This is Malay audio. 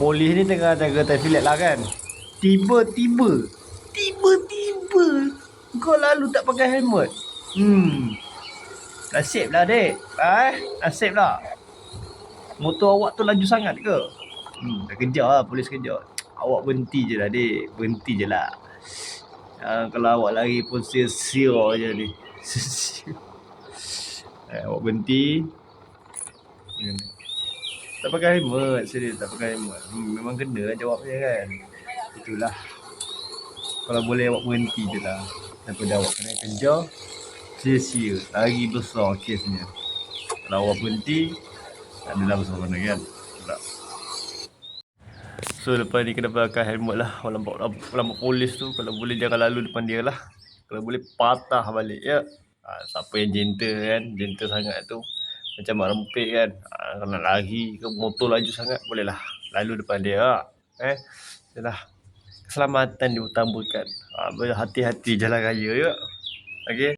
Polis ni tengah jaga traffic light lah kan. Tiba-tiba kau lalu tak pakai helmet. Nasib lah dek. Nasib lah. Motor awak tu laju sangat ke? Dah kejar lah, polis kejar. Awak berhenti je lah dek. Berhenti je lah. Kalau awak lari pun sia-sia je ni. Awak berhenti. Tak pakai helmet. Serius tak pakai helmet. Memang kena lah jawabnya kan. Itulah. Kalau boleh awak berhenti je lah. Daripada awak kena kejar, sia-sia. Lagi besar kesnya. Kalau awak berhenti, tak adalah besar mana kan. Tak. So lepas ni kena pakai helmet lah. Lambat polis tu, kalau boleh jangan lalu depan dia lah. Kalau boleh patah balik ya. Siapa yang gentle kan, gentle sangat tu, macam mak rempit kan, kalau nak lari ke motor laju sangat, bolehlah lalu depan dia. Yalah, keselamatan diutamakan. Berhati-hati jalan raya ya. Okey.